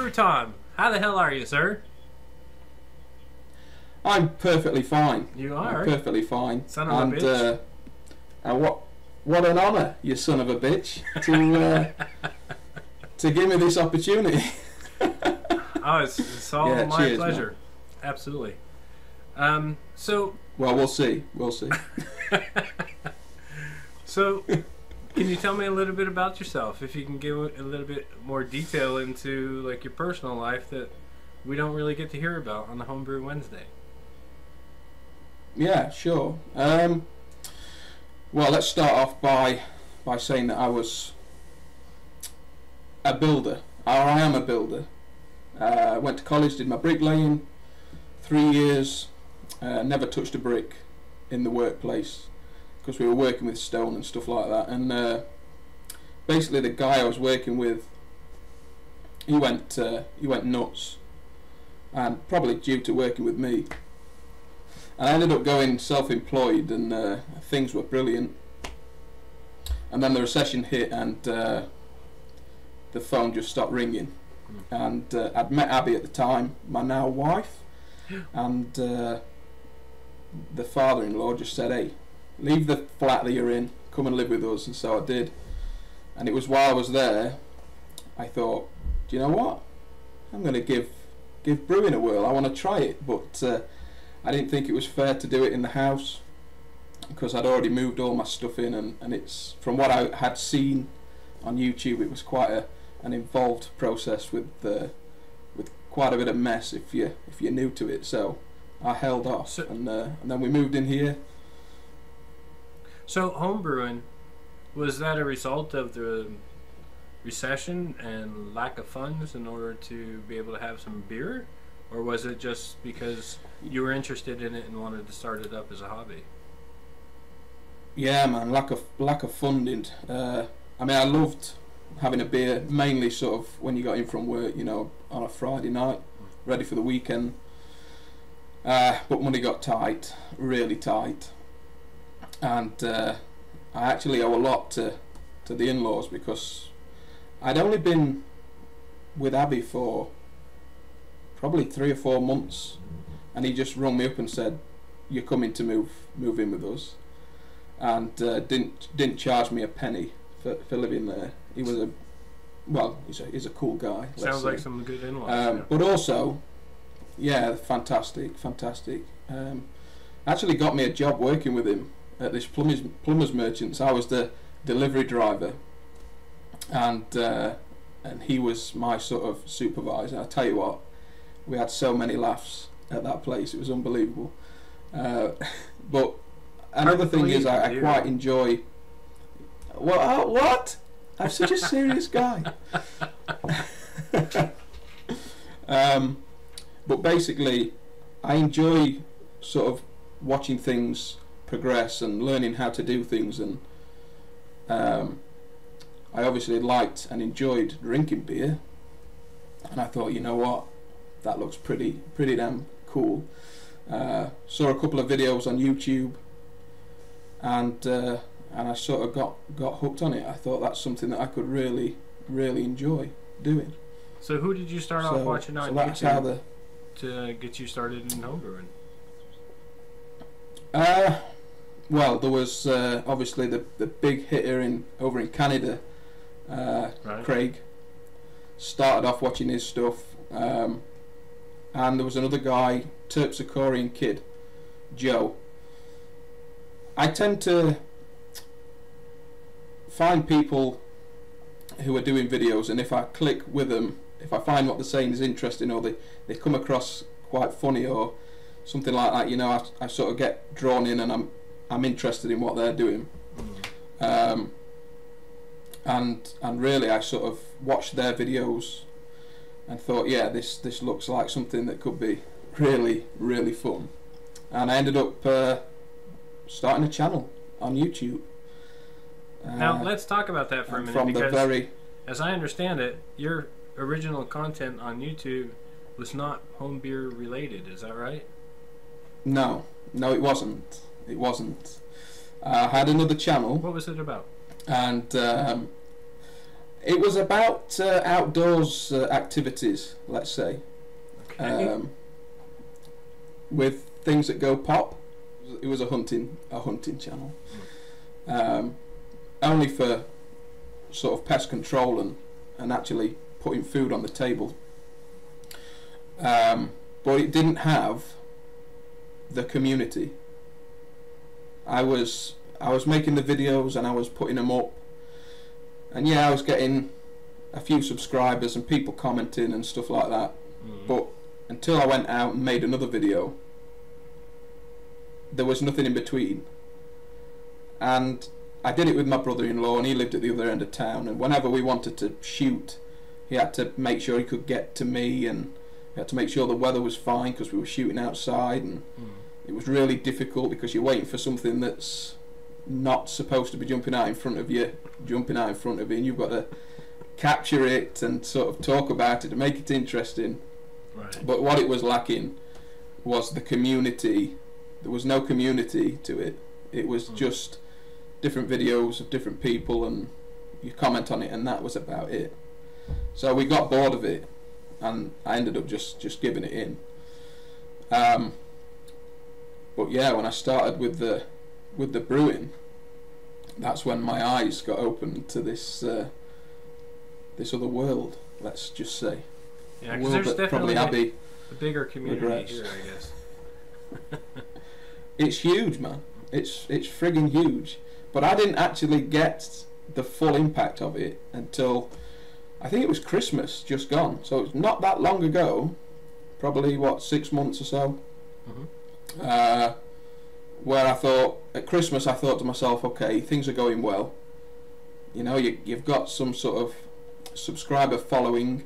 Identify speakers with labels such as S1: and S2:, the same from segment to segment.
S1: Tom. How the hell are you, sir?
S2: I'm perfectly fine.
S1: You are?
S2: I'm perfectly fine.
S1: Son of a bitch.
S2: What an honour, you son of a bitch, to give me this opportunity.
S1: Oh, it's all my
S2: cheers,
S1: pleasure.
S2: Man.
S1: Absolutely. So.
S2: Well, we'll see. We'll see.
S1: So, can you tell me a little bit about yourself? If you can give a little bit more detail into like your personal life that we don't really get to hear about on the Homebrew Wednesday.
S2: Yeah, sure. Well, let's start off by saying that I was a builder, or I am a builder. Went to college, did my bricklaying, 3 years, never touched a brick in the workplace because we were working with stone and stuff like that. And basically, the guy I was working with, he went nuts, and probably due to working with me. And I ended up going self-employed, and things were brilliant. And then the recession hit, and the phone just stopped ringing. And I'd met Abby at the time, my now wife, and the father-in-law just said, "Hey, leave the flat that you're in, come and live with us." And so I did. And it was while I was there, I thought, do you know what? I'm going to give brewing a whirl. I want to try it, but I didn't think it was fair to do it in the house because I'd already moved all my stuff in, and it's, from what I had seen on YouTube, it was quite an involved process with quite a bit of mess if you're new to it. So I held off, and then we moved in here.
S1: So homebrewing, was that a result of the recession and lack of funds in order to be able to have some beer, or was it just because you were interested in it and wanted to start it up as a hobby?
S2: Yeah, man, lack of funding. I mean, I loved having a beer, mainly sort of when you got in from work, you know, on a Friday night, ready for the weekend. But money got tight, really tight, and I actually owe a lot to the in-laws because I'd only been with Abby for probably 3 or 4 months, and he just rung me up and said, "You're coming to move in with us," and didn't charge me a penny for living there. He was he's a cool guy.
S1: Sounds like some good in-laws.
S2: But also, yeah, fantastic. Actually got me a job working with him at this plumbers merchants. I was the delivery driver, and he was my sort of supervisor. I tell you what, we had so many laughs at that place. It was unbelievable. But another thing is, I quite enjoy. What? I'm such a serious guy. But basically, I enjoy sort of watching things progress and learning how to do things, and I obviously liked and enjoyed drinking beer, and I thought, you know what, that looks pretty damn cool. Saw a couple of videos on YouTube, and I sort of got hooked on it. I thought that's something that I could really enjoy doing.
S1: So who did you start off watching on
S2: that's
S1: YouTube to get you started in homebrewing?
S2: Well, there was obviously the big hitter over in Canada,
S1: Right.
S2: Craig. Started off watching his stuff, and there was another guy, Terpsichorean kid, Joe. I tend to find people who are doing videos, and if I click with them, if I find what they're saying is interesting, or they come across quite funny or something like that, you know, I sort of get drawn in, and I'm interested in what they're doing. And really I sort of watched their videos and thought, yeah, this looks like something that could be really fun, and I ended up starting a channel on YouTube.
S1: Now let's talk about that for a minute, because as I understand it, your original content on YouTube was not home beer related, is that right?
S2: No, it wasn't. I had another channel.
S1: What was it about?
S2: And It was about outdoors activities, let's say, with things that go pop. It was a hunting channel, only for sort of pest control and actually putting food on the table. But it didn't have the community. I was making the videos and I was putting them up, and yeah, I was getting a few subscribers and people commenting and stuff like that. But until I went out and made another video, there was nothing in between. And I did it with my brother-in-law, and he lived at the other end of town, and whenever we wanted to shoot, he had to make sure he could get to me, and we had to make sure the weather was fine because we were shooting outside, and it was really difficult because you're waiting for something that's not supposed to be jumping out in front of you, and you've got to capture it and sort of talk about it to make it interesting.
S1: Right.
S2: But what it was lacking was the community. There was no community to it. It was just different videos of different people, and you comment on it, and that was about it. So we got bored of it, and I ended up just giving it in. But yeah, when I started with the brewing, that's when my eyes got opened to this this other world. Let's just say,
S1: yeah, because there's definitely a bigger community
S2: regrets.
S1: here, I guess.
S2: It's huge, man. It's friggin' huge. But I didn't actually get the full impact of it until I think it was Christmas just gone. So it's not that long ago, probably 6 months or so. Where I thought at Christmas, I thought to myself, okay, things are going well. You know, you've got some sort of subscriber following.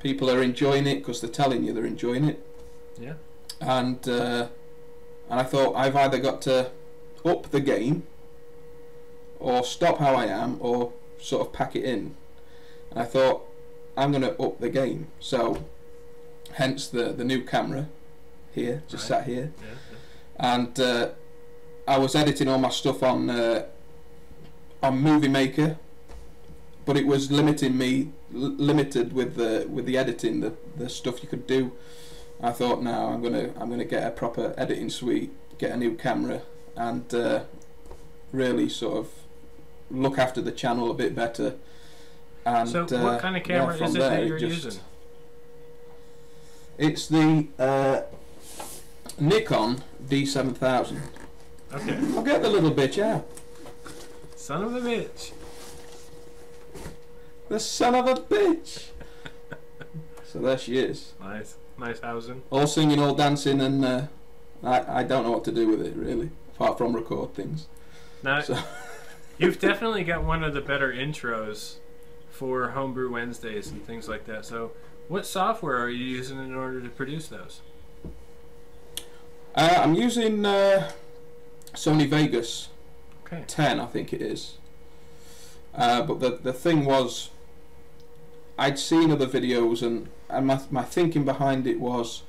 S2: People are enjoying it because they're telling you they're enjoying it.
S1: Yeah.
S2: And I thought I've either got to up the game or stop how I am or sort of pack it in. And I thought I'm going to up the game. So hence the new camera here, just sat here.
S1: Yeah.
S2: And I was editing all my stuff on Movie Maker, but it was limited with the editing, the stuff you could do. I thought, now I'm gonna get a proper editing suite, get a new camera, and really sort of look after the channel a bit better. And
S1: so what kind of camera is it that you're using?
S2: It's the Nikon D7000.
S1: Okay.
S2: I'll get the little bitch out.
S1: Son of a bitch.
S2: The son of a bitch. So there she is.
S1: Nice housing.
S2: All singing, all dancing, and I don't know what to do with it really, apart from record things.
S1: Now,
S2: so.
S1: You've definitely got one of the better intros for Homebrew Wednesdays and things like that. So what software are you using in order to produce those?
S2: I'm using Sony Vegas 10, I think it is. But the thing was, I'd seen other videos, and my thinking behind it was,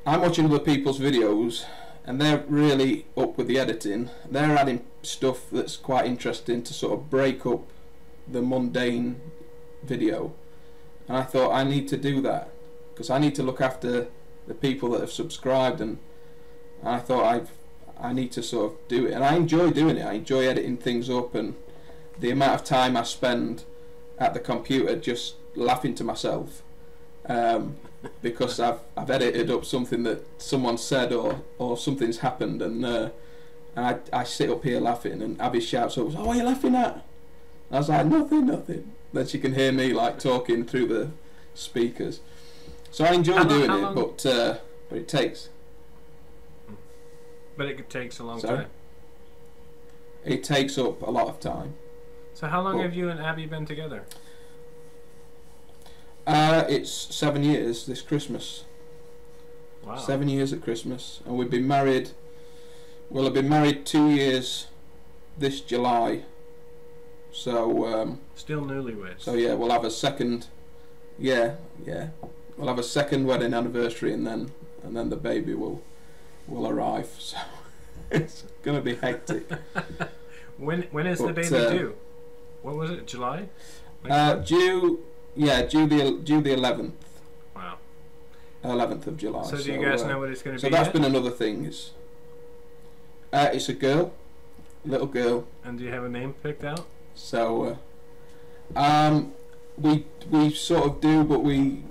S2: I'm watching other people's videos, and they're really up with the editing. They're adding stuff that's quite interesting to sort of break up the mundane video. And I thought, I need to do that, because I need to look after the people that have subscribed, and I thought I need to sort of do it. And I enjoy doing it. I enjoy editing things up, and the amount of time I spend at the computer just laughing to myself, because I've edited up something that someone said or something's happened, and I sit up here laughing, and Abby shouts up, "Oh, what are you laughing at?" I was like, nothing. Then she can hear me like talking through the speakers. So I enjoy doing it, but it takes.
S1: But it takes a long time.
S2: It takes up a lot of time.
S1: So how long have you and Abby been together?
S2: It's 7 years this Christmas.
S1: Wow.
S2: 7 years at Christmas, and we've been married. We'll have been married 2 years this July. So
S1: still newlyweds.
S2: So yeah, we'll have a second. Yeah. We'll have a second wedding anniversary, and then the baby will arrive. So it's gonna be hectic.
S1: When is the baby due? What was it? July?
S2: Due the 11th.
S1: Wow.
S2: 11th of July.
S1: So do you guys know what it's going to be?
S2: So that's
S1: yet?
S2: been another thing. It's a girl, little girl.
S1: And do you have a name picked out?
S2: So, we sort of do, but we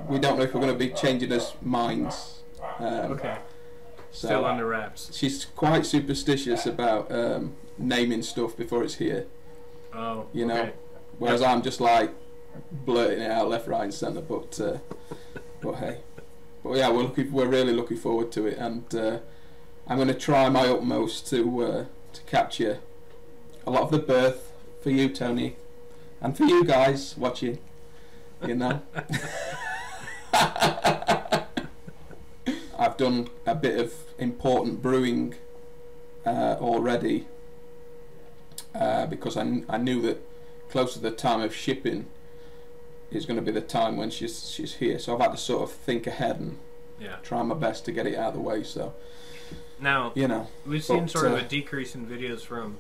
S2: don't know if we're going to be changing his minds.
S1: Okay.
S2: So
S1: Still under wraps.
S2: she's quite superstitious about naming stuff before it's here.
S1: Oh.
S2: You know,
S1: okay.
S2: whereas I'm just like blurting it out left, right, and centre. But hey, but yeah, we're really looking forward to it, and I'm going to try my utmost to capture a lot of the birth for you, Tony, and for you guys watching. You know. I've done a bit of important brewing already because I knew that close to the time of shipping is going to be the time when she's here. So I've had to sort of think ahead and try my best to get it out of the way. So
S1: now,
S2: you know,
S1: we've seen sort of a decrease in videos from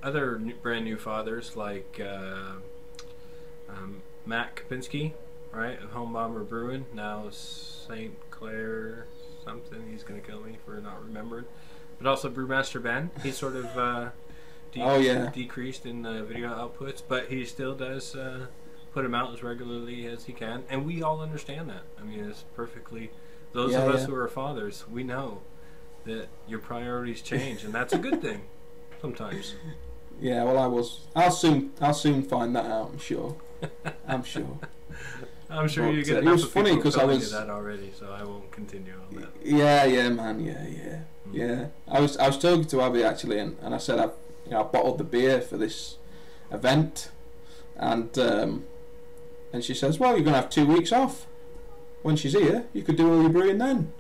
S1: other brand new fathers like Matt Kapinski, right, of Homebomber Brewing, now St. Clair something. He's going to kill me for not remembering. But also Brewmaster Ben. He's sort of decreased in video outputs, but he still does put them out as regularly as he can, and we all understand that. I mean, it's perfectly. Those of us who are fathers, we know that your priorities change, and that's a good thing. Sometimes.
S2: Yeah, well, I'll soon find that out. I'm sure. I'm sure.
S1: I'm sure
S2: but,
S1: you get
S2: it was
S1: enough
S2: funny
S1: because
S2: I was
S1: that already, so I won't continue on that.
S2: Yeah, man, yeah. I was talking to Abby actually, and I said I bottled the beer for this event, and she says, well, you're gonna have 2 weeks off when she's here. You could do all your brewing then.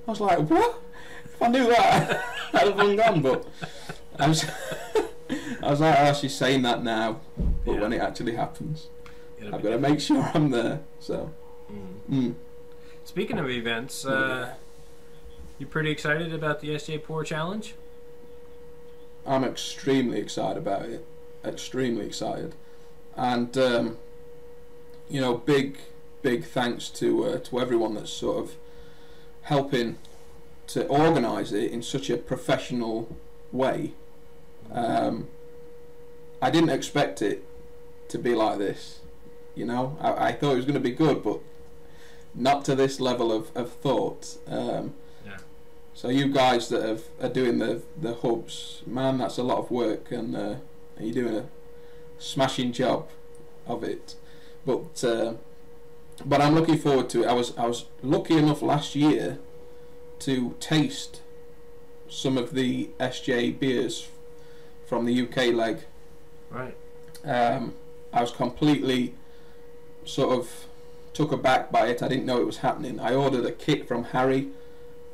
S2: I was like, what? If I knew that, I'd have hung on. But I was like, oh, she's saying that now, but when it actually happens, I've got to make sure I'm there. So.
S1: Speaking of events, you pretty excited about the SJ Pour Challenge?
S2: I'm extremely excited about it. Extremely excited, and big thanks to everyone that's sort of helping to organise it in such a professional way. I didn't expect it to be like this. You know, I thought it was going to be good, but not to this level of thought. So you guys that are doing the hubs, man, that's a lot of work, and you're doing a smashing job of it. But I'm looking forward to it. I was lucky enough last year to taste some of the SJ beers from the UK leg.
S1: Right.
S2: I was completely sort of took aback by it. I didn't know it was happening. I ordered a kit from Harry,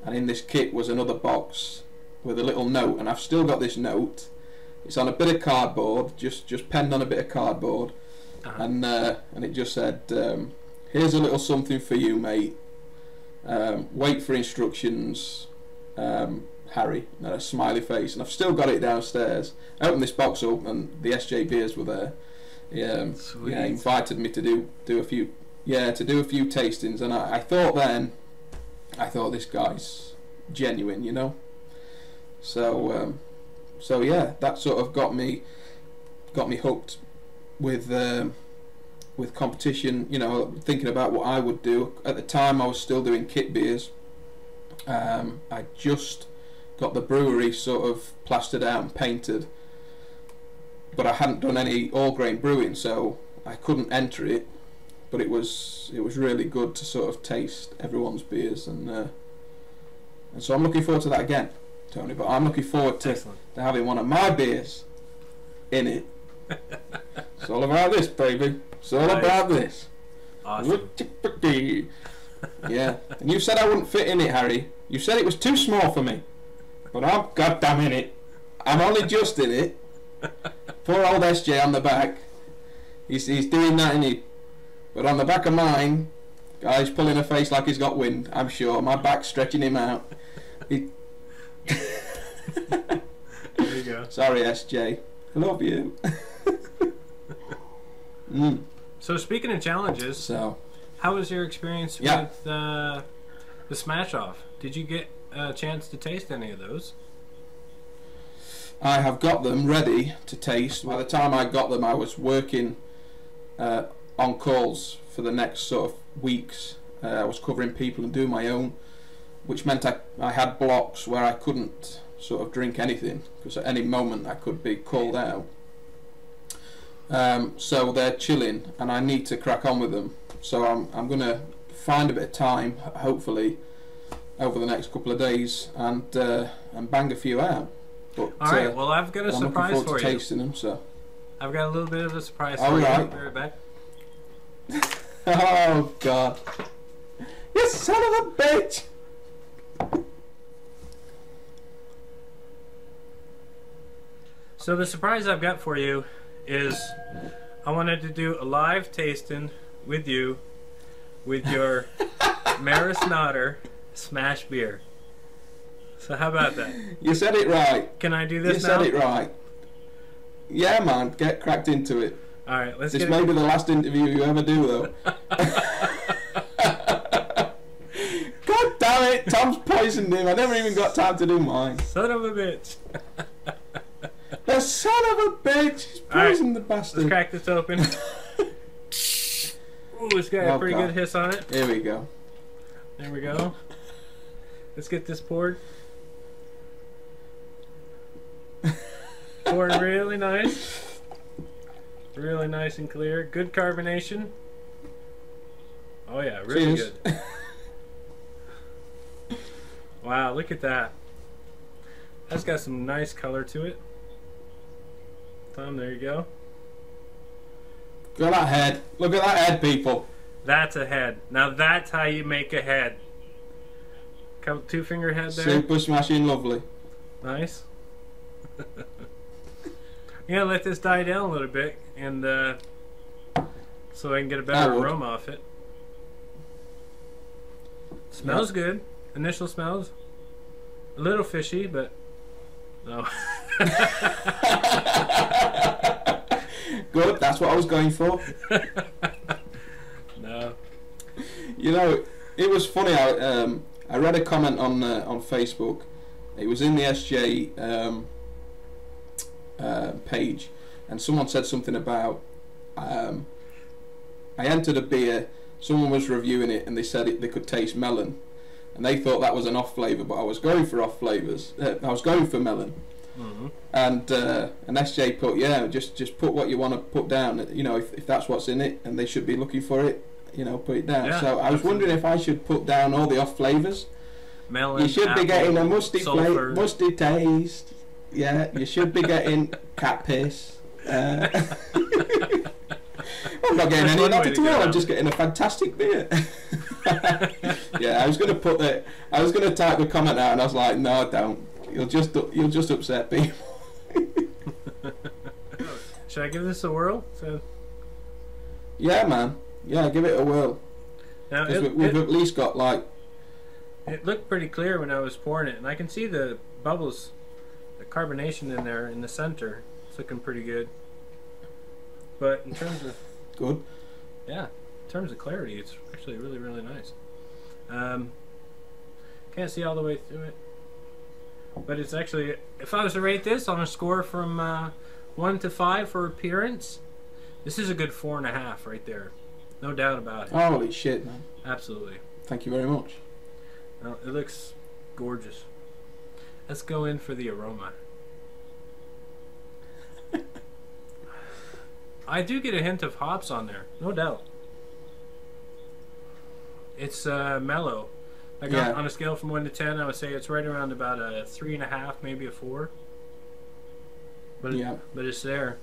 S2: and in this kit was another box with a little note, and I've still got this note. It's on a bit of cardboard, just penned on a bit of cardboard, and it just said, here's a little something for you, mate. Wait for instructions, Harry, and a smiley face. And I've still got it downstairs. I opened this box up, and the SJ beers were there. He invited me to do a few tastings, and I thought this guy's genuine, you know. So yeah, that sort of got me hooked with competition. You know, thinking about what I would do. At the time, I was still doing kit beers. I just got the brewery sort of plastered out and painted, but I hadn't done any all grain brewing, so I couldn't enter it. But it was really good to sort of taste everyone's beers, and so I'm looking forward to that again, Tony. But I'm looking forward to having one of my beers in it. It's all about this, baby. It's all about this.
S1: Awesome.
S2: Yeah. And you said I wouldn't fit in it, Harry. You said it was too small for me. But I'm goddamn in it. I'm only just in it. Poor old SJ on the back. He's doing that, isn't he? But on the back of mine, guy's pulling a face like he's got wind, I'm sure. My back's stretching him out. There
S1: you go.
S2: Sorry, SJ. I love you. Mm.
S1: So speaking of challenges,
S2: So
S1: how was your experience
S2: Yeah.
S1: with the Smash Off? Did you get a chance to taste any of those?
S2: I have got them ready to taste. By the time I got them, I was working on calls for the next sort of weeks. I was covering people and doing my own, which meant I had blocks where I couldn't sort of drink anything because at any moment I could be called out. So they're chilling, and I need to crack on with them. So I'm going to find a bit of time, hopefully, over the next couple of days, and bang a few out. But,
S1: All right. Well, I've got a
S2: I'm
S1: surprise
S2: looking
S1: for
S2: forward to
S1: you.
S2: tasting them. So.
S1: I've got a little bit of a surprise
S2: All
S1: for you.
S2: right.
S1: I'll be right back.
S2: Oh God! You son of a bitch!
S1: So the surprise I've got for you is I wanted to do a live tasting with you with your Maris Notter Smash beer. So how about that?
S2: You said it right.
S1: Can I do this
S2: You
S1: now?
S2: said it right. Yeah, man, get cracked into it.
S1: All right, let's
S2: This
S1: get
S2: may
S1: it.
S2: be the last interview you ever do, though. God damn it! Tom's poisoned him. I never even got time to do mine.
S1: Son of a bitch.
S2: The son of a bitch! He's
S1: All right,
S2: poisoned the
S1: Let's
S2: bastard.
S1: crack this open. Ooh, it's got a
S2: Oh,
S1: pretty
S2: God.
S1: good hiss on it.
S2: Here we go.
S1: There we go. Let's get this poured. Poured really nice. Really nice and clear. Good carbonation. Oh yeah, really
S2: Cheers.
S1: good. Wow, look at that. That's got some nice color to it. Tom, there you go.
S2: Look at that head. Look at that head, people.
S1: That's a head. Now that's how you make a head. Two finger head there.
S2: Super smashing lovely.
S1: Nice. Yeah, let this die down a little bit, and so I can get a better aroma off it. Smells good. Initial smells a little fishy, but no.
S2: Good. That's what I was going for.
S1: No.
S2: You know, it was funny. I read a comment on Facebook. It was in the SJ page, and someone said something about I entered a beer. Someone was reviewing it, and they said they could taste melon, and they thought that was an off flavour. But I was going for off flavours. I was going for melon.
S1: Mm-hmm.
S2: And SJ put, just put what you want to put down. You know, if that's what's in it, and they should be looking for it, you know, put it down.
S1: Yeah,
S2: so I was wondering if I should put down all the off flavours.
S1: Melon.
S2: You should
S1: apple,
S2: be getting a musty
S1: sulfur.
S2: musty taste. Yeah, you should be getting cat piss. I'm not getting
S1: That's
S2: any
S1: one
S2: of
S1: way
S2: that
S1: to
S2: at
S1: go
S2: all. I'm
S1: down.
S2: just getting a fantastic beer. Yeah, I was going to type the comment out, and I was like, no, don't. You'll just upset people.
S1: Should I give this a whirl? So
S2: Yeah, man. Yeah, give it a whirl.
S1: now
S2: 'Cause we've at least got like.
S1: it looked pretty clear when I was pouring it, and I can see the bubbles, the carbonation in there in the center. It's looking pretty good. But in terms of
S2: Good.
S1: in terms of clarity, it's actually really, really nice. Can't see all the way through it, but it's actually, if I was to rate this on a score from 1 to 5 for appearance, this is a good 4.5 right there, no doubt about it.
S2: Holy shit, man.
S1: Absolutely.
S2: Thank you very much.
S1: No, it looks gorgeous. Let's go in for the aroma. I do get a hint of hops on there, no doubt. It's mellow. Like
S2: Yeah.
S1: on a scale from 1 to 10, I would say it's right around about a 3.5, maybe a 4. But
S2: Yeah.
S1: but it's there.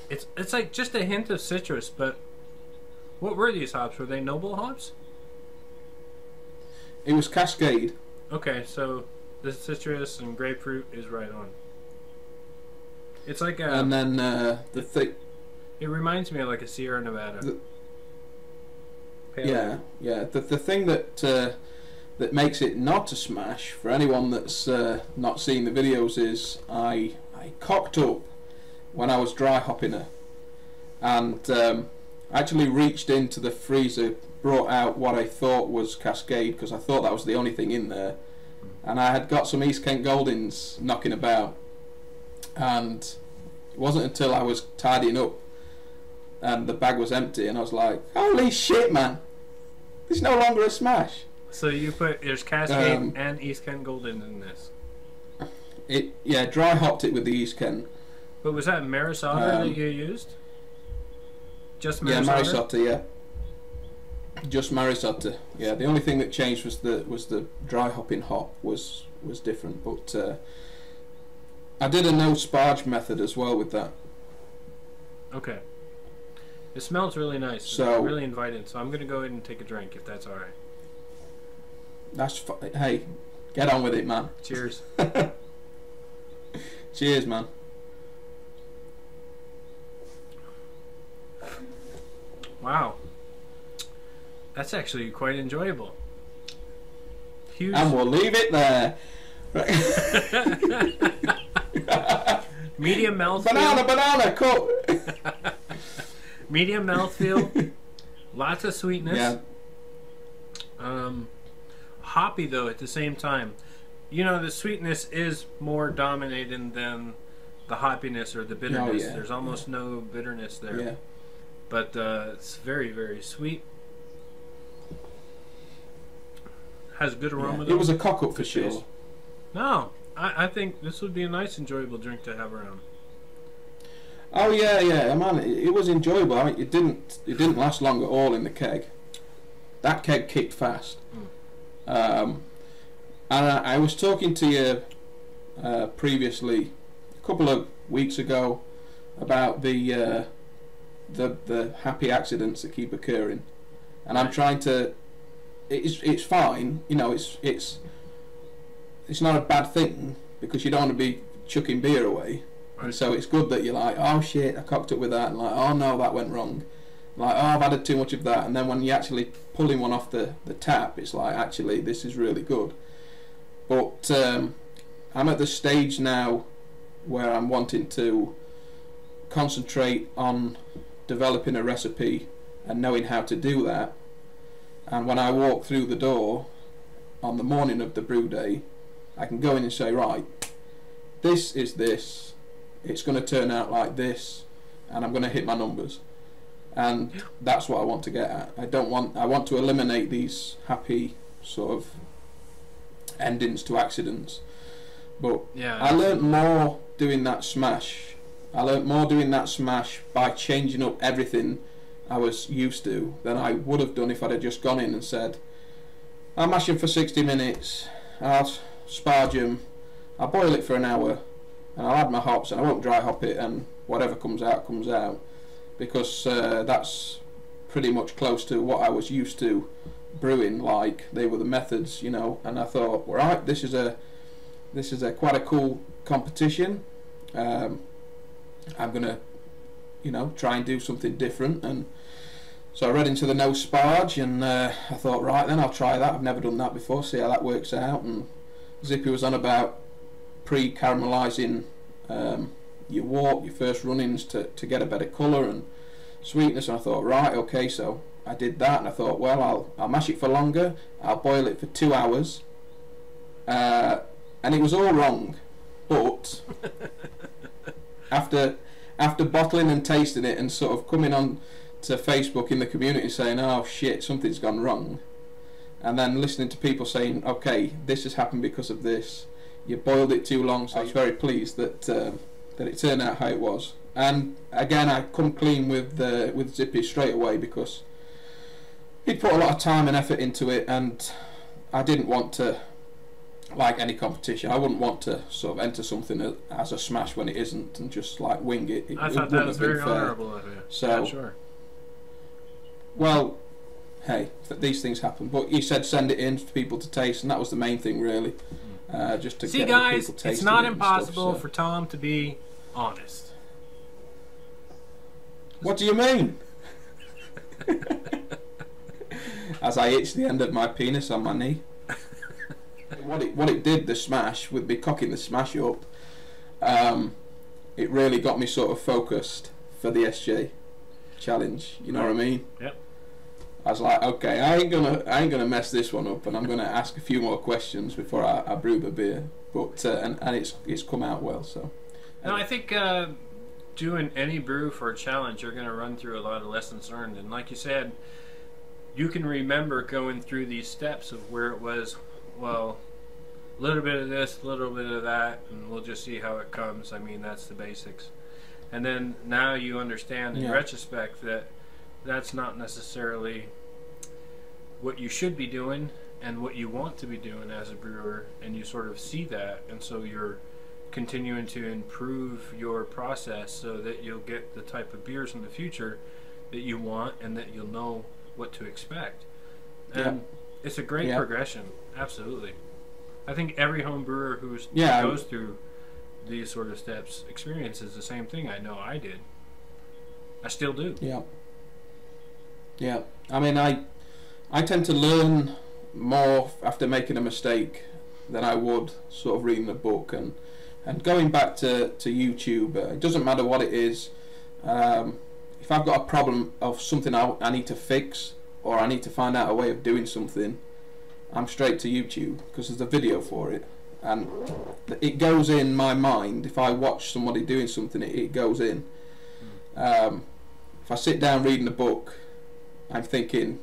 S1: It's like just a hint of citrus, but what were these hops? Were they noble hops?
S2: It was Cascade.
S1: Okay, so the citrus and grapefruit is right on. It's like a.
S2: And then the thing.
S1: It reminds me of like a Sierra Nevada. Pale ale.
S2: Yeah. The thing that that makes it not a smash, for anyone that's not seen the videos, is I cocked up when I was dry hopping her, and actually reached into the freezer, brought out what I thought was Cascade, because I thought that was the only thing in there, and I had got some East Kent Goldings knocking about, and it wasn't until I was tidying up and the bag was empty and I was like, holy shit, man, it's no longer a smash.
S1: So you put, there's Cascade and East Kent Golden in this.
S2: Yeah, dry hopped it with the East Kent.
S1: But was that Marisota that you used? Just Marisota?
S2: Yeah, Marisota, yeah. Just Marisota. Yeah, the only thing that changed was the dry hopping hop was different, but I did a no sparge method as well with that.
S1: Okay. It smells really nice.
S2: So
S1: it's really inviting. So I'm gonna go ahead and take a drink if that's all right.
S2: Hey, get on with it, man.
S1: Cheers.
S2: Cheers, man.
S1: Wow. That's actually quite enjoyable. Huge.
S2: And we'll leave it there.
S1: Medium mouthfeel.
S2: Banana, cut.
S1: Medium mouthfeel. Lots of sweetness.
S2: Yeah.
S1: Hoppy though at the same time. You know, the sweetness is more dominating than the hoppiness or the bitterness.
S2: Oh, yeah.
S1: There's almost no bitterness there.
S2: Yeah.
S1: But it's very, very sweet. Has good aroma.
S2: Yeah. It was a cock up for sure.
S1: Taste. No, I think this would be a nice, enjoyable drink to have around.
S2: Oh yeah, man. It was enjoyable. I mean, it didn't last long at all in the keg. That keg kicked fast. And I was talking to you previously, a couple of weeks ago, about the happy accidents that keep occurring, and I'm trying to. It's fine, you know. It's not a bad thing because you don't want to be chucking beer away, right. And so it's good that you're like, oh shit, I cocked up with that, and like, oh no, that went wrong. Like, oh, I've added too much of that, and then when you're actually pulling one off the tap, it's like, actually, this is really good. But I'm at the stage now where I'm wanting to concentrate on developing a recipe and knowing how to do that. And when I walk through the door on the morning of the brew day, I can go in and say, right, this is this, it's going to turn out like this, and I'm going to hit my numbers. And that's what I want to get at. I want to eliminate these happy sort of endings to accidents. But
S1: yeah,
S2: I learnt more doing that smash. By changing up everything I was used to than I would have done if I'd have just gone in and said, I'll mash them for 60 minutes, I'll sparge them, I'll boil it for an hour, and I'll add my hops, and I won't dry hop it, and whatever comes out, comes out. Because that's pretty much close to what I was used to brewing, like they were the methods, you know. And I thought, all right, this is a quite a cool competition. I'm gonna, you know, try and do something different. And so I read into the no sparge, and I thought, right then, I'll try that. I've never done that before, see how that works out. And Zippy was on about pre-caramelising your wort, your first run-ins to get a better colour and sweetness, and I thought, right, okay, so I did that, and I thought, well, I'll mash it for longer, I'll boil it for 2 hours, and it was all wrong, but after bottling and tasting it and sort of coming on to Facebook in the community saying, oh shit, something's gone wrong, and then listening to people saying, okay, this has happened because of this, you boiled it too long, so I was very pleased that it turned out how it was. And again, I come clean with Zippy straight away because he'd put a lot of time and effort into it, and I didn't want to, like any competition, I wouldn't want to sort of enter something as a smash when it isn't and just like wing it.
S1: I thought that was very honourable of you.
S2: So,
S1: yeah, sure.
S2: Well, hey, these things happen. But you said send it in for people to taste, and that was the main thing, really. Just to
S1: see,
S2: get
S1: guys,
S2: people tasting
S1: it's not
S2: it and
S1: impossible
S2: stuff, so.
S1: for Tom to be honest.
S2: What do you mean? As I itch the end of my penis on my knee. what it did, the smash, with me cocking the smash up, it really got me sort of focused for the SJ challenge. You know what I mean?
S1: Yep.
S2: I was like, okay, I ain't gonna mess this one up, and I'm gonna ask a few more questions before I brew the beer. But and it's come out well. So.
S1: No, I think doing any brew for a challenge, you're going to run through a lot of lessons learned, and like you said, you can remember going through these steps of where it was. Well, a little bit of this, a little bit of that, and we'll just see how it comes. I mean, that's the basics. And then now you understand in retrospect that that's not necessarily what you should be doing and what you want to be doing as a brewer, and you sort of see that, and so you're continuing to improve your process so that you'll get the type of beers in the future that you want and that you'll know what to expect. And it's a great progression, absolutely. I think every home brewer who goes through these sort of steps experiences the same thing. I know I did. I still do. Yeah.
S2: I mean, I tend to learn more after making a mistake than I would sort of reading a book, and going back to YouTube. It doesn't matter what it is. If I've got a problem of something I need to fix, or I need to find out a way of doing something, I'm straight to YouTube because there's a video for it, and it goes in my mind. If I watch somebody doing something, it goes in. If I sit down reading a book, I'm thinking,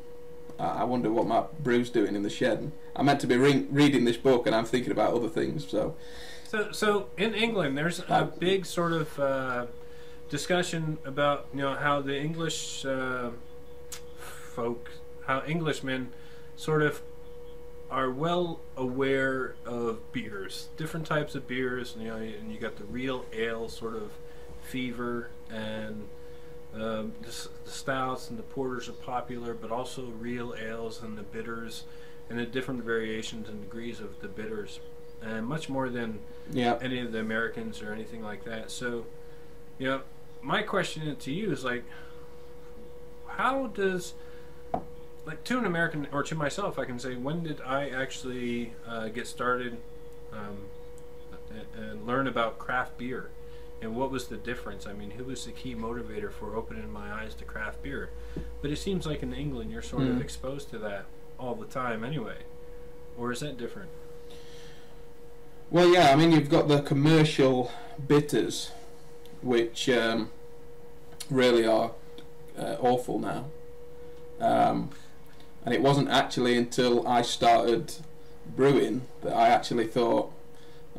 S2: I wonder what my brew's doing in the shed. I'm meant to be reading this book, and I'm thinking about other things.
S1: So in England, there's a big sort of discussion about how the English folk, how Englishmen sort of are well aware of beers, different types of beers. And you got the real ale sort of fever, and the stouts and the porters are popular, but also real ales and the bitters and the different variations and degrees of the bitters, and much more than any of the Americans or anything like that. So, my question to you is like, how does, like, to an American, or to myself, I can say, when did I actually get started and learn about craft beer? And what was the difference? I mean, who was the key motivator for opening my eyes to craft beer? But it seems like in England you're sort of exposed to that all the time anyway. Or is that different?
S2: Well, yeah, I mean, you've got the commercial bitters, which really are awful now. And it wasn't actually until I started brewing that I actually thought,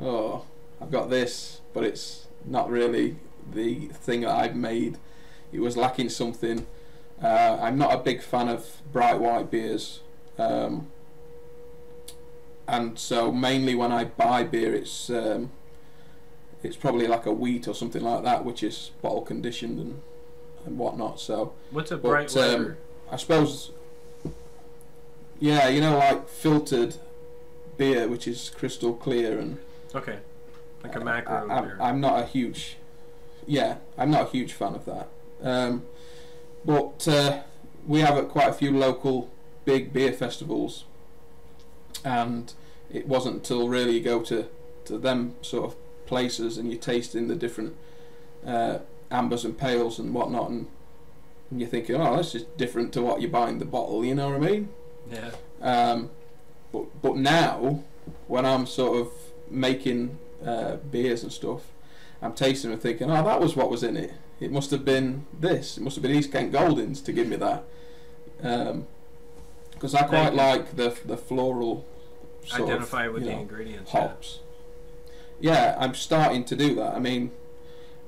S2: oh, I've got this, but it's not really the thing that I've made. It was lacking something. I'm not a big fan of bright white beers, and so mainly when I buy beer, it's probably like a wheat or something like that, which is bottle conditioned and whatnot. So
S1: what's a bright lager?
S2: I suppose, like filtered beer, which is crystal clear and
S1: okay. Like a macro beer.
S2: I'm not a huge fan of that. But we have quite a few local big beer festivals, and it wasn't until really you go to them sort of places and you're tasting the different ambers and pales and whatnot, and you're thinking, oh, that's just different to what you buy in the bottle. You know what I mean?
S1: Yeah.
S2: But now, when I'm sort of making beers and stuff, I'm tasting and thinking, oh, that was what was in it. It must have been this. It must have been East Kent Goldings to give me that. Because I quite like the floral sort
S1: identify
S2: of,
S1: with the ingredients.
S2: Hops. Yeah, I'm starting to do that. I mean,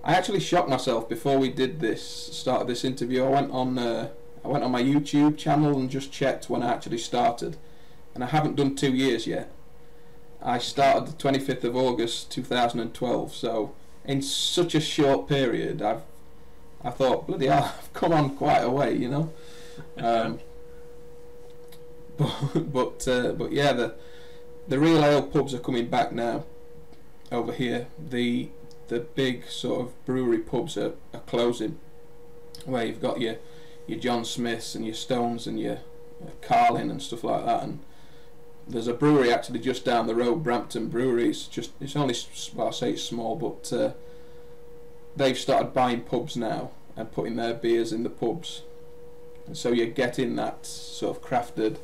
S2: I actually shocked myself before we started this interview. I went on my YouTube channel and just checked when I actually started, and I haven't done 2 years yet. I started the 25th of August 2012, so in such a short period, I thought, bloody hell, I've come on quite a way, But yeah, the real ale pubs are coming back now over here. The big sort of brewery pubs are closing, where you've got your John Smiths and your Stones and your Carlin and stuff like that, and there's a brewery actually just down the road, Brampton Brewery. It's only, well, I say it's small, but they've started buying pubs now and putting their beers in the pubs, and so you're getting that sort of crafted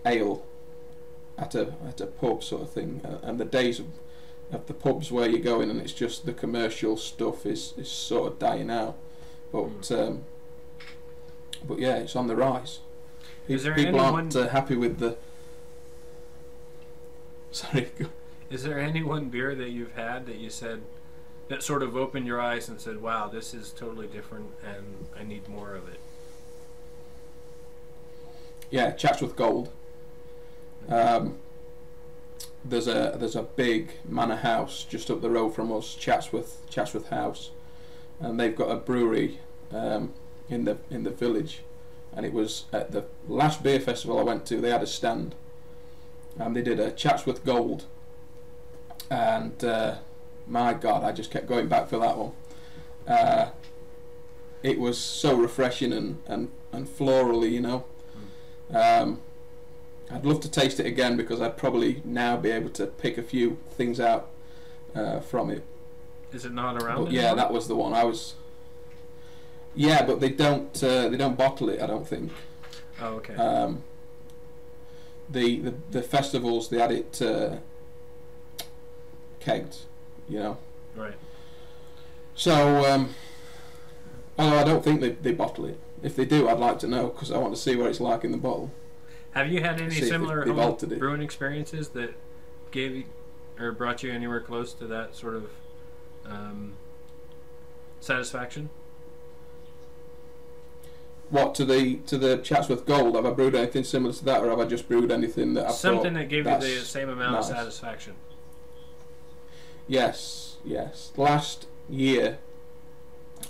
S2: ale at a pub sort of thing. And the days of the pubs where you go in and it's just the commercial stuff is sort of dying out. But yeah, it's on the rise. People aren't happy with the. Sorry.
S1: Is there any one beer that you've had that you said that sort of opened your eyes and said, "Wow, this is totally different, and I need more of it"?
S2: Yeah, Chatsworth Gold. There's a big manor house just up the road from us, Chatsworth House, and they've got a brewery in the village. And it was at the last beer festival I went to. They had a stand, and they did a Chatsworth Gold, and my God, I just kept going back for that one. It was so refreshing and florally, you know. I'd love to taste it again because I'd probably now be able to pick a few things out from it.
S1: Is it not around?
S2: But yeah, that was the one I was. Yeah, but they don't bottle it, I don't think.
S1: Oh, okay.
S2: The festivals, they had it kegged, you know.
S1: Right.
S2: So, although I don't think they bottle it. If they do, I'd like to know because I want to see what it's like in the bottle.
S1: Have you had any similar home brewing experiences that gave you or brought you anywhere close to that sort of satisfaction?
S2: What, to the Chatsworth Gold? Have I brewed anything similar to that, or have I just brewed anything that I've
S1: something that gave you the same amount of satisfaction?
S2: Yes. Last year,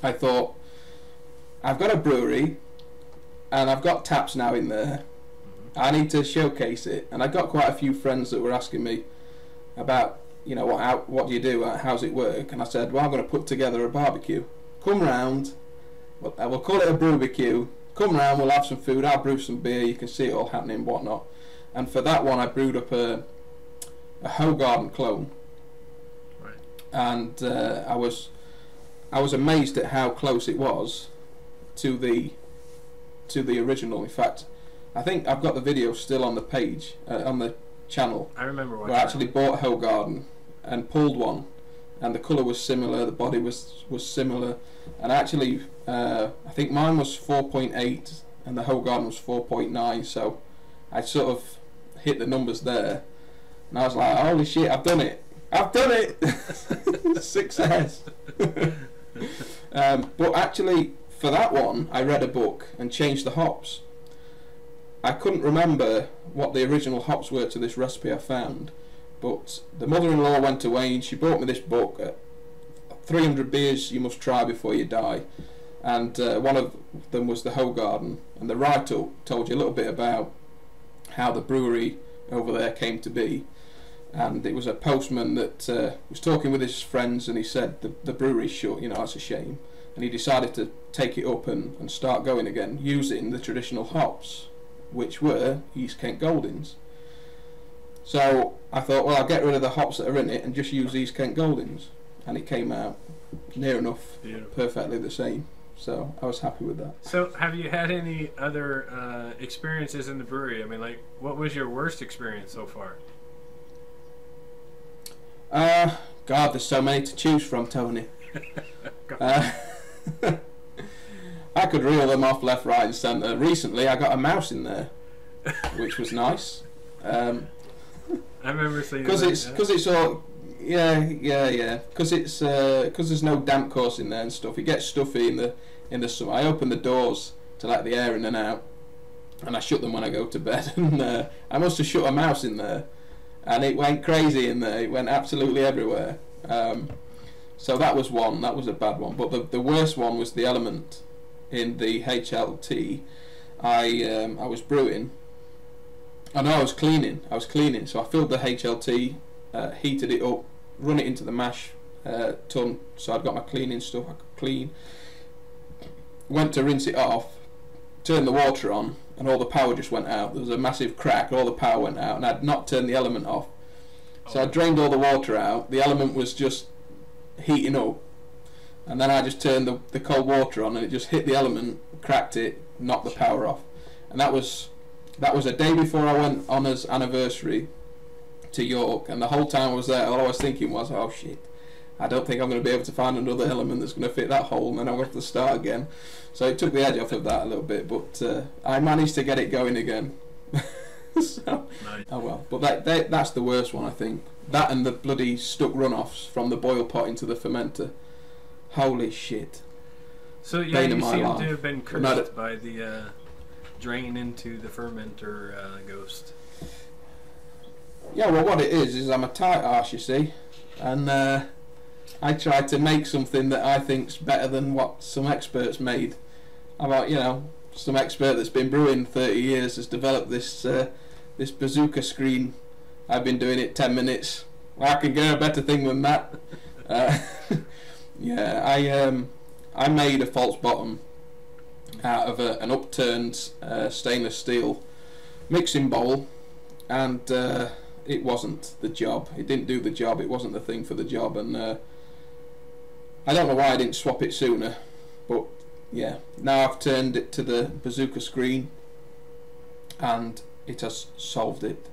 S2: I thought, I've got a brewery, and I've got taps now in there. I need to showcase it, and I got quite a few friends that were asking me about, you know, what do you do, how's it work? And I said, well, I'm going to put together a barbecue. Come round. We'll call it a brewbecue. Come round, we'll have some food, I'll brew some beer, you can see it all happening and whatnot. And for that one I brewed up a Hoegaarden clone.
S1: Right.
S2: And I was amazed at how close it was to the original. In fact, I think I've got the video still on the page, on the channel.
S1: I remember watching.
S2: Where I actually bought Hoegaarden and pulled one, and the colour was similar, the body was similar, and actually I think mine was 4.8 and the Hoegaarden was 4.9, so I sort of hit the numbers there, and I was like, holy shit, I've done it! Success! But actually, for that one, I read a book and changed the hops. I couldn't remember what the original hops were to this recipe I found, but the mother-in-law went away and she bought me this book, 300 beers you must try before you die, and one of them was the Hoegaarden, and the write-up told you a little bit about how the brewery over there came to be. And it was a postman that was talking with his friends, and he said the brewery's shut, you know, that's a shame, and he decided to take it up and start going again using the traditional hops, which were East Kent Goldings. So I thought, well, I'll get rid of the hops that are in it and just use East Kent Goldings, and it came out near enough perfectly the same, so I was happy with that. So
S1: have you had any other experiences in the brewery? I mean, like, what was your worst experience so far?
S2: God, there's so many to choose from, Tony. I could reel them off left, right and centre. Recently I got a mouse in there, which was nice. I
S1: remember seeing
S2: because it's all because there's no damp course in there and stuff. It gets stuffy in the summer. I open the doors to let the air in and out, and I shut them when I go to bed. And I must have shut a mouse in there, and it went crazy in there. It went absolutely everywhere. So that was one. That was a bad one. But the worst one was the element in the HLT. I was brewing. Oh no, I was cleaning. So I filled the HLT, heated it up, run it into the mash tun. So I'd got my cleaning stuff. I could clean. Went to rinse it off. turned the water on, and all the power just went out. There was a massive crack, all the power went out, and I'd not turned the element off. So I drained all the water out. The element was just heating up, and then I just turned the cold water on, and it just hit the element, cracked it, knocked the power off. And that was a day before I went on as anniversary to York, and the whole time I was there, all I was thinking was, oh shit, I don't think I'm going to be able to find another element that's going to fit that hole, and then I'm going to have to start again. So it took the edge off of that a little bit, but I managed to get it going again. So,
S1: nice.
S2: Oh well, but that's the worst one, I think. That and the bloody stuck runoffs from the boil pot into the fermenter. Holy shit.
S1: So yeah, you seem to have been cursed by the drain into the fermenter ghost.
S2: Yeah, well, what it is I'm a tight arse, you see, and I try to make something that I think's better than what some experts made. About, you know, some expert that's been brewing 30 years has developed this this bazooka screen. I've been doing it 10 minutes. I can get a better thing than that. Yeah, I made a false bottom out of an upturned stainless steel mixing bowl, and it wasn't the job. It didn't do the job. It wasn't the thing for the job, and I don't know why I didn't swap it sooner, but yeah, now I've turned it to the bazooka screen, and it has solved it.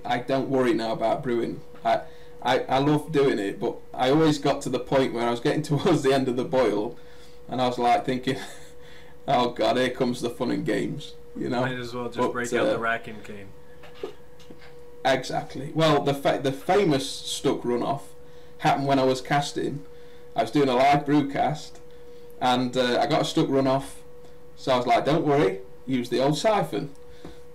S2: I don't worry now about brewing. I love doing it, but I always got to the point where I was getting towards the end of the boil, and I was like thinking, oh god, here comes the fun and games, you know.
S1: Might as well just break out the racking cane.
S2: Exactly. Well, the famous stuck runoff happened when I was casting. I was doing a live brew cast, and I got a stuck runoff, so I was like, don't worry, use the old siphon.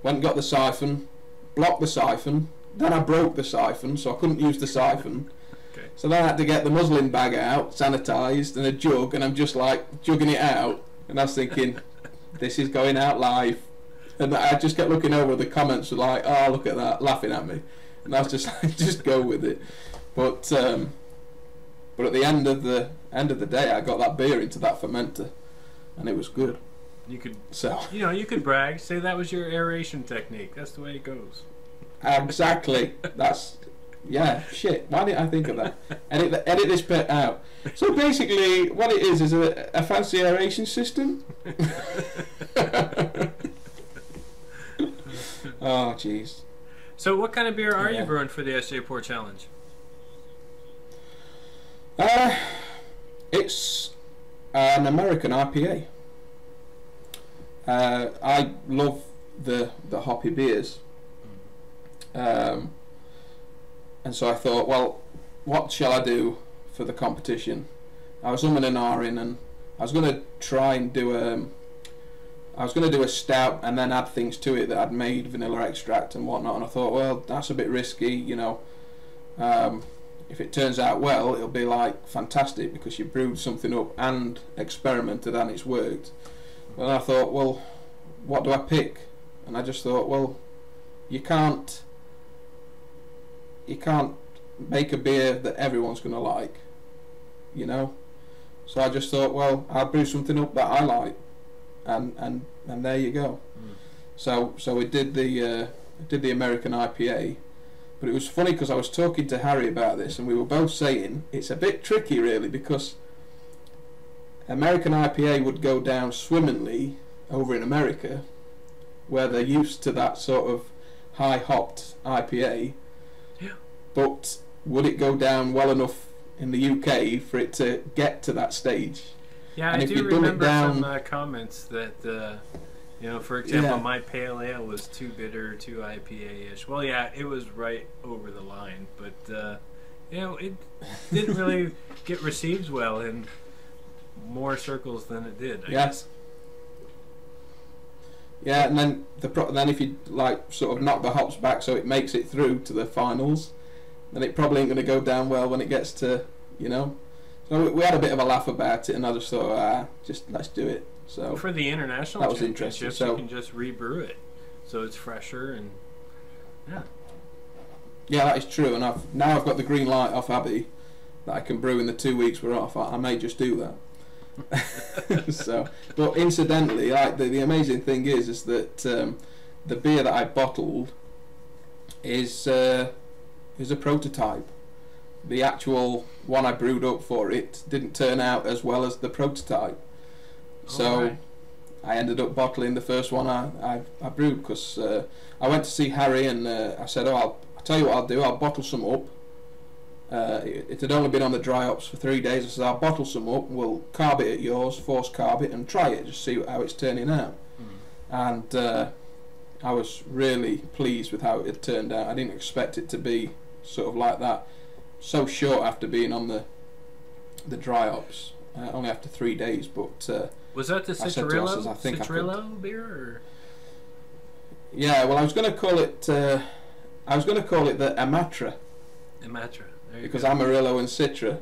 S2: Went and got the siphon, blocked the siphon, then I broke the siphon, so I couldn't use the siphon.
S1: Okay.
S2: So then I had to get the muslin bag out, sanitised, and a jug, and I'm just like jugging it out, and I was thinking, this is going out live. And I just kept looking over, the comments were like, oh, look at that, laughing at me. And I was just like, just go with it. But at the end of the day, I got that beer into that fermenter, and it was good.
S1: You could,
S2: so
S1: you could brag, say that was your aeration technique. That's the way it goes.
S2: Exactly. That's, yeah, shit. Why didn't I think of that? Edit this bit out. So basically, what it is a fancy aeration system. Oh, jeez.
S1: So what kind of beer are you brewing for the SJ Pour Challenge?
S2: It's an American IPA. I love the hoppy beers. And so I thought, well, what shall I do for the competition? I was umming and ahhing, and I was going to try and do a stout and then add things to it that I'd made, vanilla extract and whatnot, and I thought, well, that's a bit risky, you know. If it turns out well, it'll be like fantastic because you brewed something up and experimented and it's worked. Well, I thought, well, what do I pick? And I just thought, well, you can't make a beer that everyone's going to like, you know. So I just thought, well, I'll brew something up that I like, and there you go. So we did the American IPA, but it was funny because I was talking to Harry about this, and we were both saying it's a bit tricky really, because American IPA would go down swimmingly over in America, where they're used to that sort of high hopped IPA.
S1: Yeah.
S2: But would it go down well enough in the UK for it to get to that stage?
S1: Yeah, and I do remember some comments that, for example, my pale ale was too bitter, too IPA-ish. Well, yeah, it was right over the line, but it didn't really get received well in more circles than it did, I guess. Yeah, and then then if you sort of knock the hops back so it makes it through to the finals, then it probably ain't going to go down well when it gets to, So we had a bit of a laugh about it, and I just thought, just let's do it. So for the international
S2: that was interesting. So
S1: you can just rebrew it, so it's fresher and
S2: yeah, that is true. And I've got the green light off Abby that I can brew in the 2 weeks we're off. I may just do that. So, but incidentally, like the amazing thing is that the beer that I bottled is a prototype. The actual one I brewed up for it didn't turn out as well as the prototype, so
S1: Alright.
S2: I ended up bottling the first one I brewed, because I went to see Harry and I said, I'll tell you what I'll do, I'll bottle some up. It had only been on the dry hops for 3 days. I said, I'll bottle some up, we'll carb it at yours, force carb it, and try it, just see how it's turning out. And I was really pleased with how it had turned out. I didn't expect it to be sort of like that, so short after being on the dry hops, only after 3 days. But
S1: was that the
S2: Citrillo?
S1: Citrillo beer? Or?
S2: Yeah, well, I was going to call it the Amatra,
S1: Amatra. There you
S2: because
S1: go.
S2: Amarillo and Citra,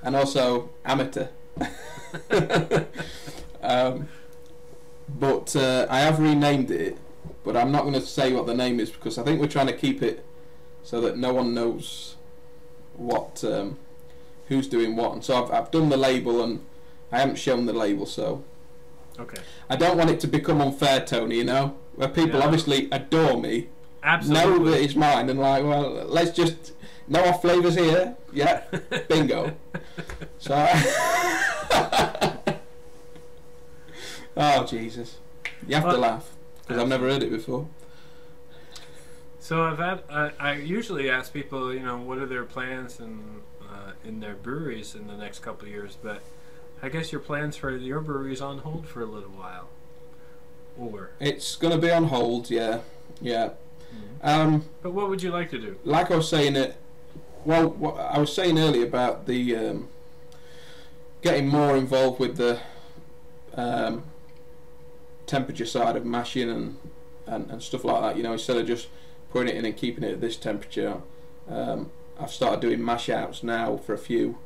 S2: and also Amateur. But I have renamed it, but I'm not going to say what the name is, because I think we're trying to keep it so that no one knows what who's doing what. And so I've done the label, and I haven't shown the label, so
S1: Okay.
S2: I don't want it to become unfair, Tony, you know, where people
S1: Yeah.
S2: obviously adore me,
S1: Absolutely.
S2: know that it's mine, and like, well, let's just, no off flavours here, yeah, bingo. So oh Jesus, you have to
S1: Well,
S2: laugh, because I've never heard it before.
S1: So I usually ask people, you know, what are their plans in their breweries in the next couple of years, but I guess your plans for your brewery is on hold for a little while. Or
S2: It's going to be on hold, yeah.
S1: but what would you like to do?
S2: Like I was saying, what I was saying earlier about the getting more involved with the temperature side of mashing and stuff like that. You know, instead of just putting it in and keeping it at this temperature, I've started doing mash outs now for a few.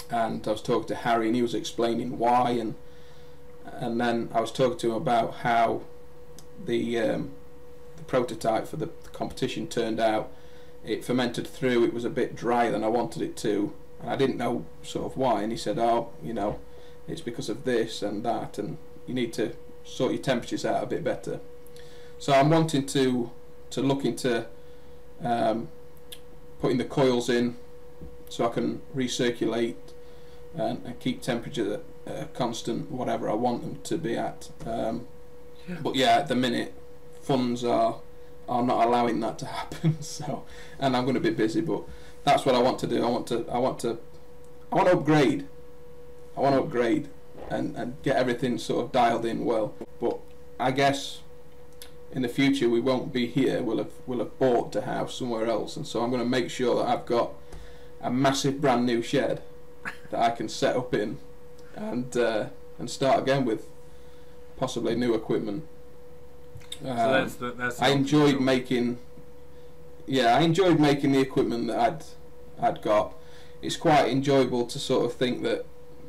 S2: And I was talking to Harry, and he was explaining why, and then I was talking to him about how the prototype for the competition turned out. It fermented through, it was a bit drier than I wanted it to, and I didn't know sort of why, and he said, oh, you know, it's because of this and that, and you need to sort your temperatures out a bit better. So I'm wanting to look into putting the coils in so I can recirculate and keep temperature constant, whatever I want them to be at. But yeah, at the minute, funds are not allowing that to happen. So, and I'm going to be busy, but that's what I want to do. I want to upgrade. I want to upgrade and get everything sort of dialed in well. But I guess in the future we won't be here. We'll have bought a house somewhere else, and so I'm going to make sure that I've got a massive brand new shed that I can set up in and start again with possibly new equipment.
S1: So that's
S2: I enjoyed making the equipment that I'd got. It's quite enjoyable to sort of think that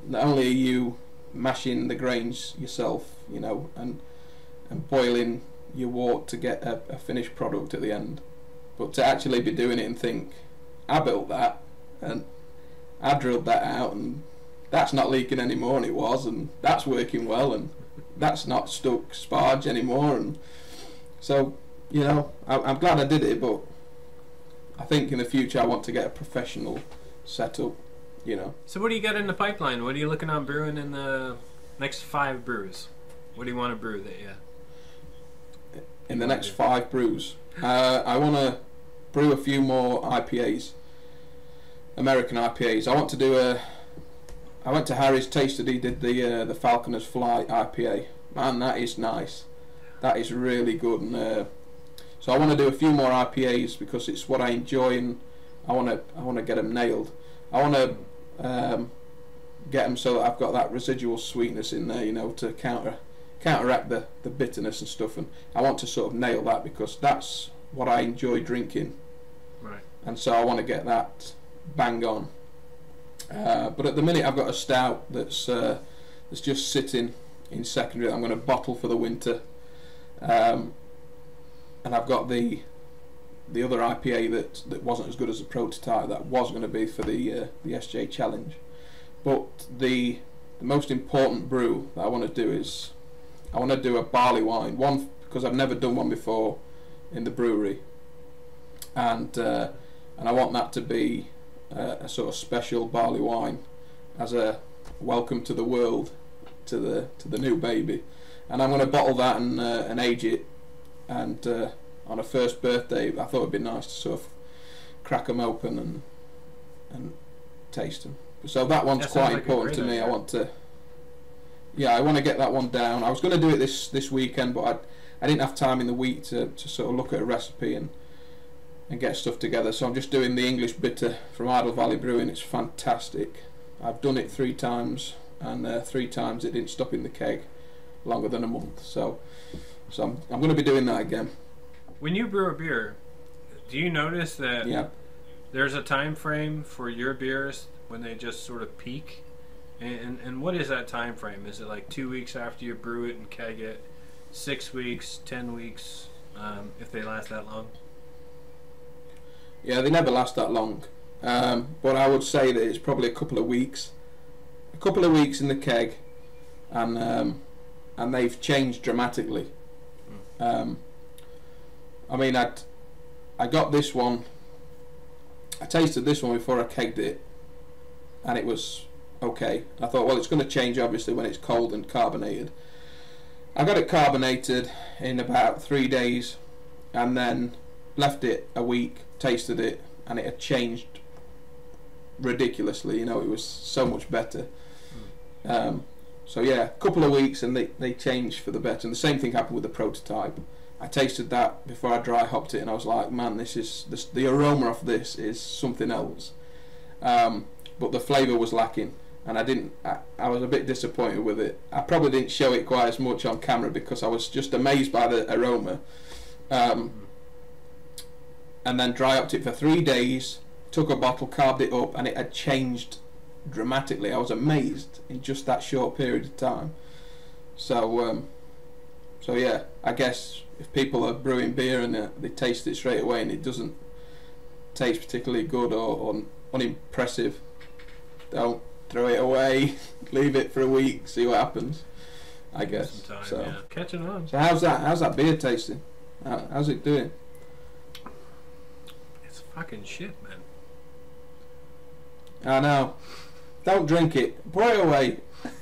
S2: not only are you mashing the grains yourself, you know, and boiling your wort to get a finished product at the end, but to actually be doing it and think, I built that and I drilled that out, and that's not leaking anymore, and it was, and that's working well, and that's not stuck sparge anymore. And so, you know, I'm glad I did it, but I think in the future I want to get a professional setup, you know.
S1: So what do you got in the pipeline? What are you looking on brewing in the next 5 brews? What do you want to brew that
S2: In the next 5 brews, I want to brew a few more IPAs, American IPAs. I want to do I went to Harry's Tasted. He did the Falconer's Flight IPA. Man, that is nice. That is really good. And so I want to do a few more IPAs because it's what I enjoy, and I want to get them nailed. I want to get them so that I've got that residual sweetness in there, you know, to counteract the bitterness and stuff. And I want to sort of nail that because that's what I enjoy drinking.
S1: Right.
S2: And so I want to get that bang on. But at the minute I've got a stout that's just sitting in secondary that I'm going to bottle for the winter, and I've got the other IPA that wasn't as good as the prototype that was going to be for the SJ Challenge. But the the most important brew that I want to do is I want to do a barley wine. One, because I've never done one before in the brewery, and I want that to be a sort of special barley wine as a welcome to the world, to the new baby. And I'm going to bottle that and age it. And on a first birthday, I thought it'd be nice to sort of crack them open and taste them. So that one's quite important to me. I want to get that one down. I was going to do it this weekend, but I didn't have time in the week to sort of look at a recipe and get stuff together. So I'm just doing the English bitter from Idle Valley Brewing. It's fantastic. I've done it 3 times, and 3 times it didn't stop in the keg longer than a month. So I'm going to be doing that again.
S1: When you brew a beer, do you notice that there's a time frame for your beers when they just sort of peak? And what is that time frame? Is it like 2 weeks after you brew it and keg it, 6 weeks, 10 weeks, if they last that long?
S2: Yeah, they never last that long. But I would say that it's probably a couple of weeks. A couple of weeks in the keg, and they've changed dramatically. I mean, I got this one, I tasted this one before I kegged it, and it was okay. I thought, well, it's going to change obviously when it's cold and carbonated. I got it carbonated in about 3 days, and then left it a week, tasted it, and it had changed ridiculously. You know, it was so much better. So yeah, a couple of weeks and they changed for the better. And the same thing happened with the prototype. I tasted that before I dry hopped it, and I was like, man, the aroma of this is something else. But the flavour was lacking, and I was a bit disappointed with it. I probably didn't show it quite as much on camera because I was just amazed by the aroma. And then dry hopped it for 3 days, took a bottle, carved it up, and it had changed dramatically. I was amazed in just that short period of time. So yeah, I guess if people are brewing beer and they taste it straight away and it doesn't taste particularly good or unimpressive, don't throw it away. Leave it for a week, see what happens, I guess.
S1: Some time,
S2: so
S1: yeah. Catching on.
S2: So how's that beer tasting? How's it doing?
S1: It's fucking shit, man.
S2: I know. Don't drink it. Pour it away. If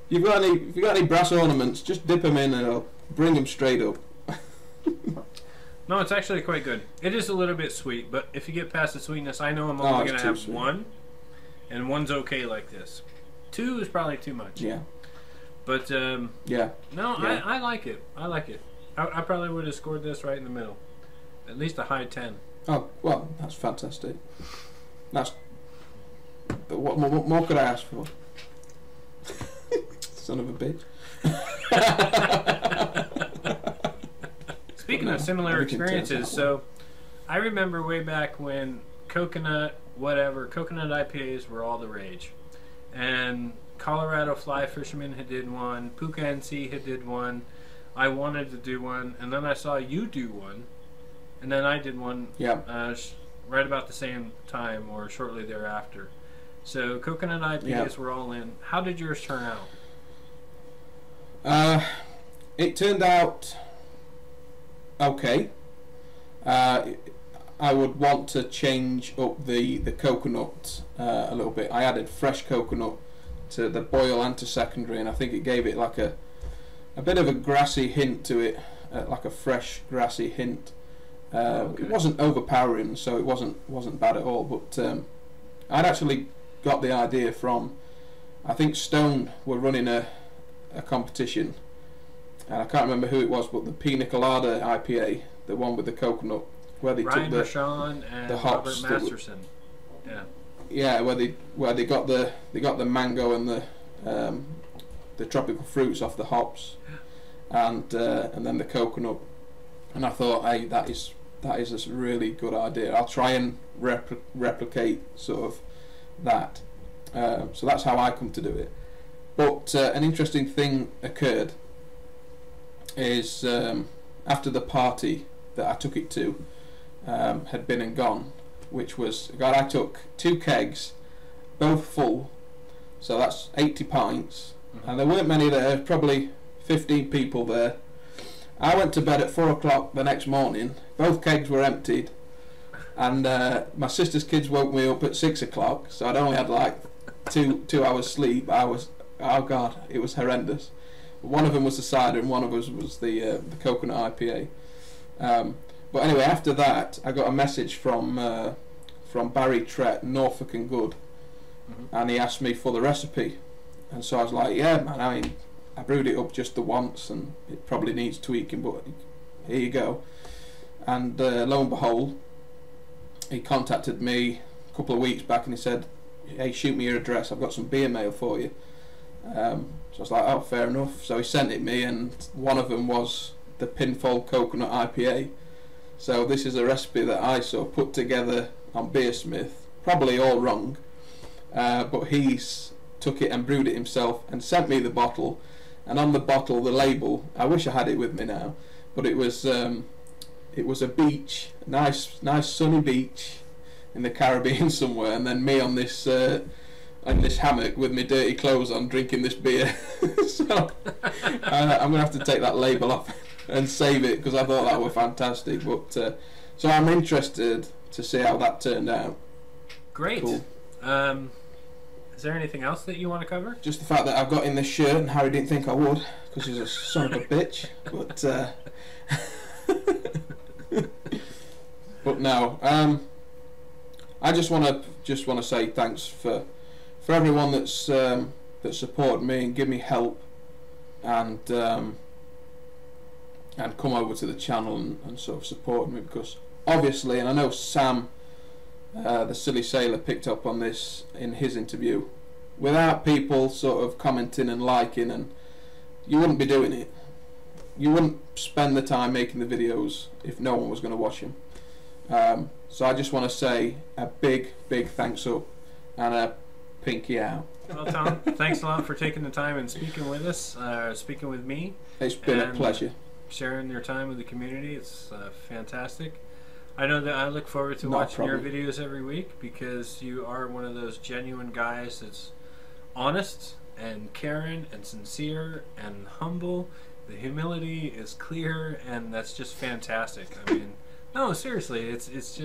S2: you've got any brass ornaments, just dip them in and I'll bring them straight up.
S1: No, it's actually quite good. It is a little bit sweet, but if you get past the sweetness, I know I'm only going to have sweet. 1, and 1's okay like this. 2 is probably too much.
S2: Yeah.
S1: But,
S2: yeah.
S1: No, yeah. I like it. I like it. I probably would have scored this right in the middle. At least a high 10. Oh,
S2: well, that's fantastic. What more could I ask for? Son of a bitch.
S1: Speaking of similar experiences, so I remember way back when coconut IPAs were all the rage, and Colorado Fly Fisherman had did one, Puka NC had did one. I wanted to do one, and then I saw you do one, and then I did one.
S2: Yeah.
S1: Right about the same time or shortly thereafter. So coconut IPAs were all in. How did yours turn out?
S2: It turned out okay. I would want to change up the coconut a little bit. I added fresh coconut to the boil and to secondary, and I think it gave it like a bit of a grassy hint to it, like a fresh grassy hint. Okay. It wasn't overpowering, so it wasn't bad at all. But I'd actually got the idea from, I think Stone were running a competition, and I can't remember who it was, but the Pina Colada IPA, the one with the coconut, where they
S1: Ryan
S2: took
S1: Rashawn and
S2: the hops,
S1: Robert Masterson.
S2: Yeah, where they got the mango and the tropical fruits off the hops, and then the coconut, and I thought, hey, that is a really good idea. I'll try and replicate sort of that. So that's how I come to do it. But an interesting thing occurred is after the party that I took it to had been and gone, which was, God, I took 2 kegs, both full, So that's 80 pints. And there weren't many there, probably 15 people there. I went to bed at 4 o'clock the next morning. Both kegs were emptied. And my sister's kids woke me up at 6 o'clock, so I'd only had like two hours sleep. Oh God, it was horrendous. One of them was the cider and one of us was the coconut IPA. But anyway, after that, I got a message from Barry Trett, Norfolk and Good, and he asked me for the recipe. And so I was like, yeah, man, I mean, I brewed it up just the once and it probably needs tweaking, but here you go. And lo and behold, he contacted me a couple of weeks back and he said, hey, shoot me your address, I've got some beer mail for you. So I was like, oh, fair enough. So he sent it me, and one of them was the Pinfold Coconut IPA. So this is a recipe that I sort of put together on Beersmith, probably all wrong, but he's took it and brewed it himself and sent me the bottle. And on the bottle, the label, I wish I had it with me now, but it was a beach, nice sunny beach in the Caribbean somewhere, and then me on this hammock with my dirty clothes on, drinking this beer. So I'm gonna have to take that label off and save it, because I thought that was fantastic. But so I'm interested to see how that turned out.
S1: Great.
S2: Cool.
S1: Is there anything else that you want to cover?
S2: Just the fact that I've got in this shirt, and Harry didn't think I would, because he's a son of a bitch. But no, I just want to say thanks for everyone that's that supported me and give me help, and come over to the channel and sort of support me, because obviously, and I know Sam, the Silly Sailor, picked up on this in his interview, without people sort of commenting and liking, and you wouldn't be doing it. You wouldn't spend the time making the videos if no one was going to watch them. So I just want to say a big thanks up and a pinky out.
S1: Well, Tom, thanks a lot for taking the time and speaking with us, speaking with me.
S2: It's been a pleasure.
S1: Sharing your time with the community. It's fantastic. I know that I look forward to watching your videos every week, because you are one of those genuine guys that's honest and caring and sincere and humble. The humility is clear, and that's just fantastic. I mean, no, seriously, it's just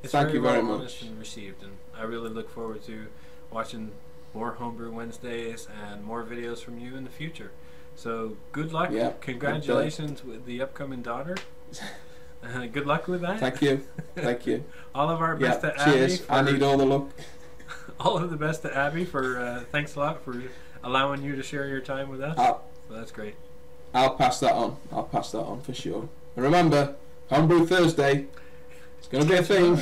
S1: it's very well honest and received, and I really look forward to watching more Homebrew Wednesdays and more videos from you in the future. So good luck.
S2: Yeah,
S1: congratulations with the upcoming daughter. Good luck with that.
S2: Thank you. Thank you.
S1: All of our best to
S2: cheers.
S1: Abby.
S2: I need all the luck.
S1: All of the best to Abby for thanks a lot for allowing you to share your time with us. So that's great.
S2: I'll pass that on. I'll pass that on for sure. And remember, Homebrew Thursday. It's going to be a thing.